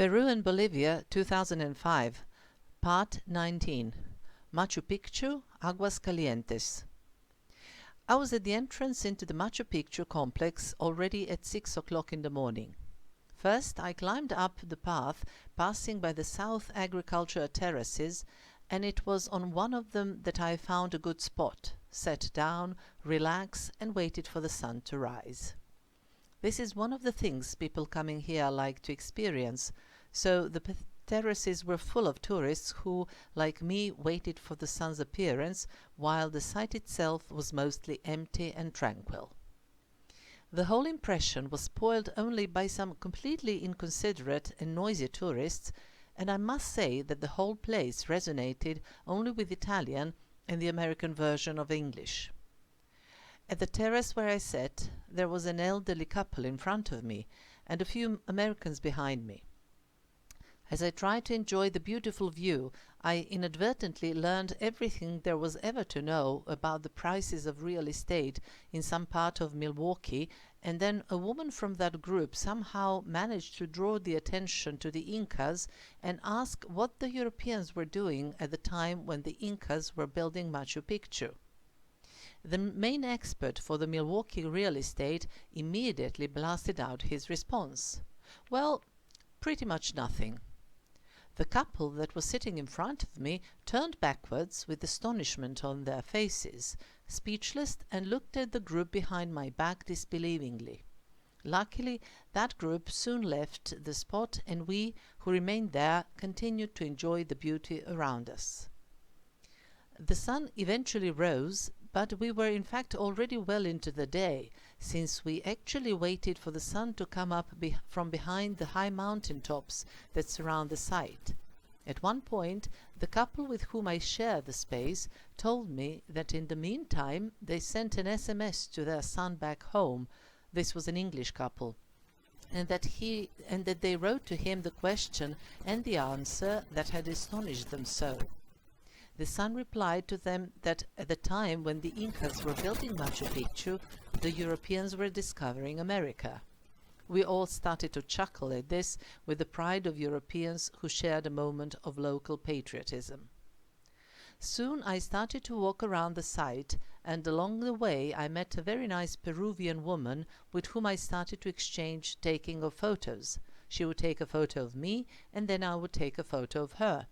Peru and Bolivia 2005, Part 19, Machu Picchu, Aguas Calientes. I was at the entrance into the Machu Picchu complex already at 6 o'clock in the morning. First, I climbed up the path, passing by the South Agriculture terraces, and it was on one of them that I found a good spot, sat down, relaxed, and waited for the sun to rise. This is one of the things people coming here like to experience, so the terraces were full of tourists who, like me, waited for the sun's appearance, while the site itself was mostly empty and tranquil. The whole impression was spoiled only by some completely inconsiderate and noisy tourists, and I must say that the whole place resonated only with Italian and the American version of English. At the terrace where I sat, there was an elderly couple in front of me and a few Americans behind me. As I tried to enjoy the beautiful view, I inadvertently learned everything there was ever to know about the prices of real estate in some part of Milwaukee, and then a woman from that group somehow managed to draw the attention to the Incas and ask what the Europeans were doing at the time when the Incas were building Machu Picchu. The main expert for the Milwaukee real estate immediately blasted out his response. Well, pretty much nothing. The couple that was sitting in front of me turned backwards with astonishment on their faces, speechless, and looked at the group behind my back disbelievingly. Luckily, that group soon left the spot, and we, who remained there, continued to enjoy the beauty around us. The sun eventually rose, but we were in fact already well into the day, since we actually waited for the sun to come up from behind the high mountain tops that surround the site. At one point, the couple with whom I shared the space told me that in the meantime they sent an SMS to their son back home. This was an English couple. And that they wrote to him the question and the answer that had astonished them so. The son replied to them that at the time when the Incas were building Machu Picchu, the Europeans were discovering America. We all started to chuckle at this with the pride of Europeans who shared a moment of local patriotism. Soon I started to walk around the site, and along the way I met a very nice Peruvian woman with whom I started to exchange taking of photos. She would take a photo of me, and then I would take a photo of her.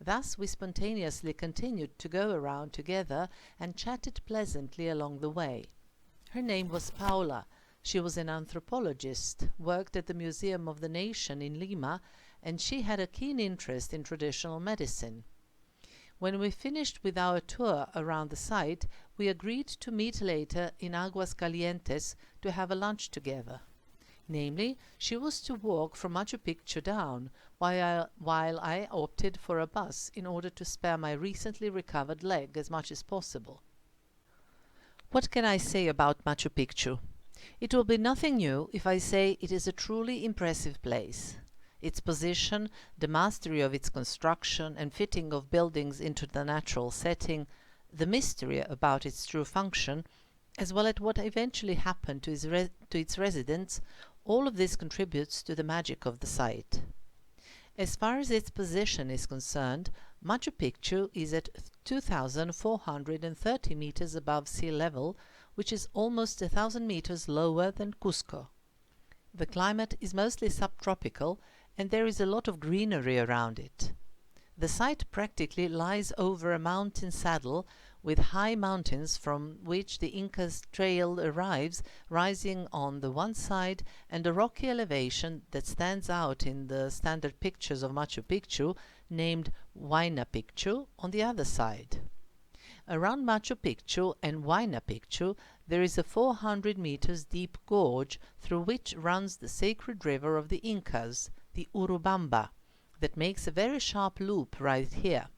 Thus we spontaneously continued to go around together and chatted pleasantly along the way. Her name was Paula. She was an anthropologist, worked at the Museum of the Nation in Lima, and she had a keen interest in traditional medicine. When we finished with our tour around the site, we agreed to meet later in Aguas Calientes to have a lunch together. Namely, she was to walk from Machu Picchu down, while I opted for a bus in order to spare my recently recovered leg as much as possible. What can I say about Machu Picchu? It will be nothing new if I say it is a truly impressive place. Its position, the mastery of its construction and fitting of buildings into the natural setting, the mystery about its true function, as well as what eventually happened to its residents, all of this contributes to the magic of the site. As far as its position is concerned, Machu Picchu is at 2,430 meters above sea level, which is almost 1,000 meters lower than Cusco. The climate is mostly subtropical, and there is a lot of greenery around it. The site practically lies over a mountain saddle with high mountains from which the Incas trail arrives, rising on the one side, and a rocky elevation that stands out in the standard pictures of Machu Picchu, named Huayna Picchu, on the other side. Around Machu Picchu and Huayna Picchu there is a 400 meters deep gorge through which runs the sacred river of the Incas, the Urubamba, that makes a very sharp loop right here.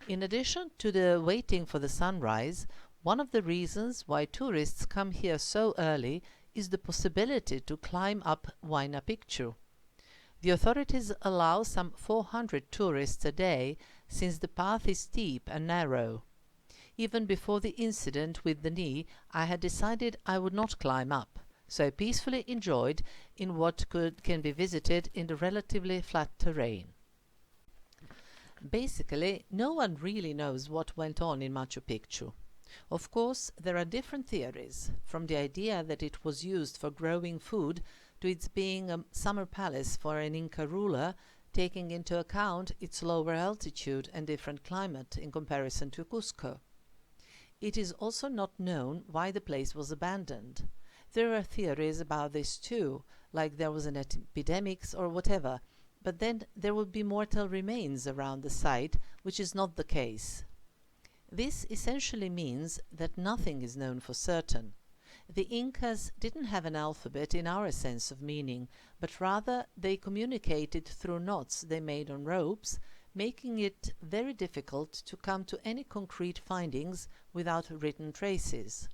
In addition to the waiting for the sunrise, one of the reasons why tourists come here so early is the possibility to climb up Huayna Picchu. The authorities allow some 400 tourists a day, since the path is steep and narrow. Even before the incident with the knee, I had decided I would not climb up, so I peacefully enjoyed in what can be visited in the relatively flat terrain. Basically, no one really knows what went on in Machu Picchu. Of course, there are different theories, from the idea that it was used for growing food to its being a summer palace for an Inca ruler, taking into account its lower altitude and different climate in comparison to Cusco. It is also not known why the place was abandoned. There are theories about this too, like there was an epidemic or whatever, but then there would be mortal remains around the site, which is not the case. This essentially means that nothing is known for certain. The Incas didn't have an alphabet in our sense of meaning, but rather they communicated through knots they made on ropes, making it very difficult to come to any concrete findings without written traces.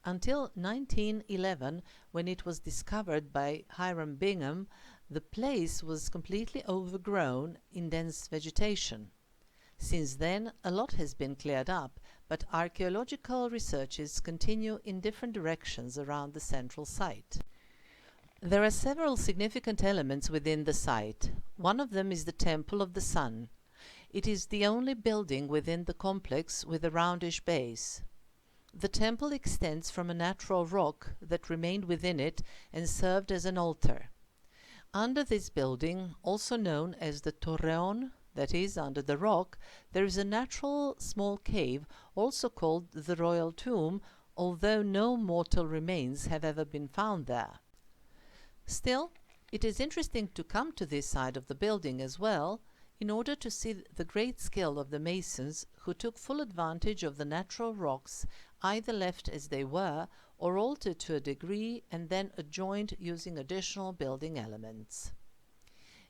Until 1911, when it was discovered by Hiram Bingham, the place was completely overgrown in dense vegetation. Since then, a lot has been cleared up, but archaeological researches continue in different directions around the central site. There are several significant elements within the site. One of them is the Temple of the Sun. It is the only building within the complex with a roundish base. The temple extends from a natural rock that remained within it and served as an altar. Under this building, also known as the Torreon, that is, under the rock, there is a natural small cave, also called the Royal Tomb, although no mortal remains have ever been found there. Still, it is interesting to come to this side of the building as well, in order to see the great skill of the masons who took full advantage of the natural rocks, either left as they were or altered to a degree and then adjoined using additional building elements.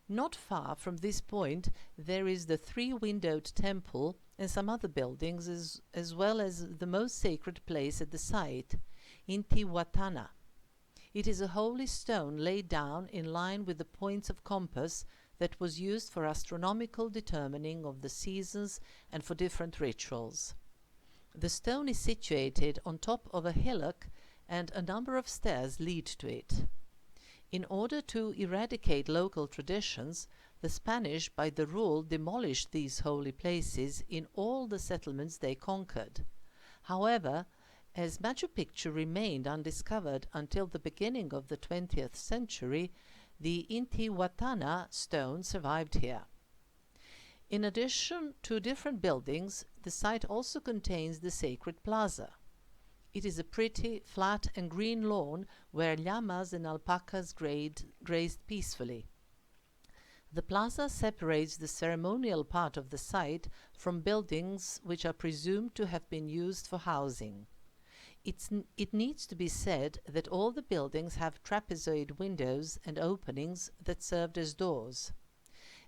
Not far from this point there is the three-windowed temple and some other buildings as well as the most sacred place at the site, Intihuatana. It is a holy stone laid down in line with the points of compass that was used for astronomical determining of the seasons and for different rituals. The stone is situated on top of a hillock and a number of stairs lead to it. In order to eradicate local traditions, the Spanish by the rule demolished these holy places in all the settlements they conquered. However, as Machu Picchu remained undiscovered until the beginning of the 20th century, the Intihuatana stone survived here. In addition to different buildings, the site also contains the sacred plaza. It is a pretty, flat and green lawn where llamas and alpacas grazed peacefully. The plaza separates the ceremonial part of the site from buildings which are presumed to have been used for housing. It needs to be said that all the buildings have trapezoid windows and openings that served as doors.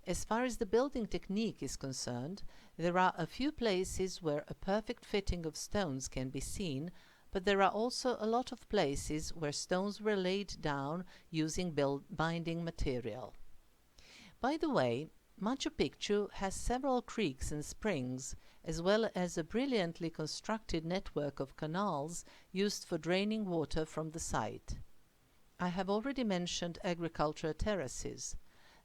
As far as the building technique is concerned, there are a few places where a perfect fitting of stones can be seen, but there are also a lot of places where stones were laid down using binding material. By the way, Machu Picchu has several creeks and springs, as well as a brilliantly constructed network of canals used for draining water from the site. I have already mentioned agricultural terraces.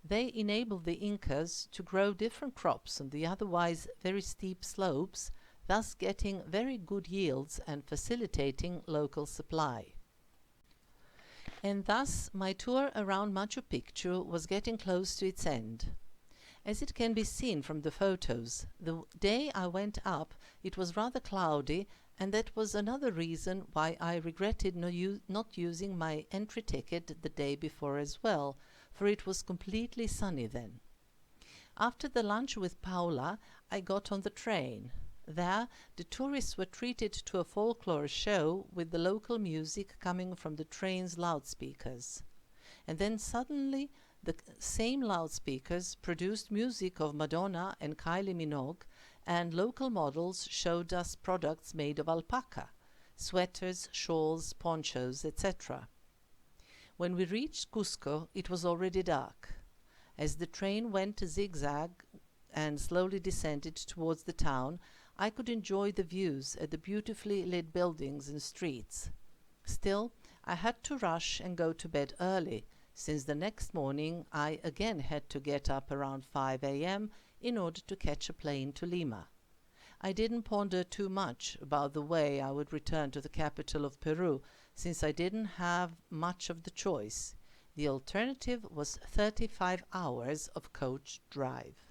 They enabled the Incas to grow different crops on the otherwise very steep slopes, thus getting very good yields and facilitating local supply. And thus my tour around Machu Picchu was getting close to its end. As it can be seen from the photos, the day I went up it was rather cloudy, and that was another reason why I regretted not using my entry ticket the day before as well, for it was completely sunny then. After the lunch with Paula, I got on the train. There, the tourists were treated to a folklore show with the local music coming from the train's loudspeakers. And then suddenly, the same loudspeakers produced music of Madonna and Kylie Minogue, and local models showed us products made of alpaca, sweaters, shawls, ponchos, etc. When we reached Cusco, it was already dark. As the train went zigzag and slowly descended towards the town, I could enjoy the views at the beautifully lit buildings and streets. Still, I had to rush and go to bed early, since the next morning I again had to get up around 5 a.m. in order to catch a plane to Lima. I didn't ponder too much about the way I would return to the capital of Peru, since I didn't have much of the choice. The alternative was 35 hours of coach drive.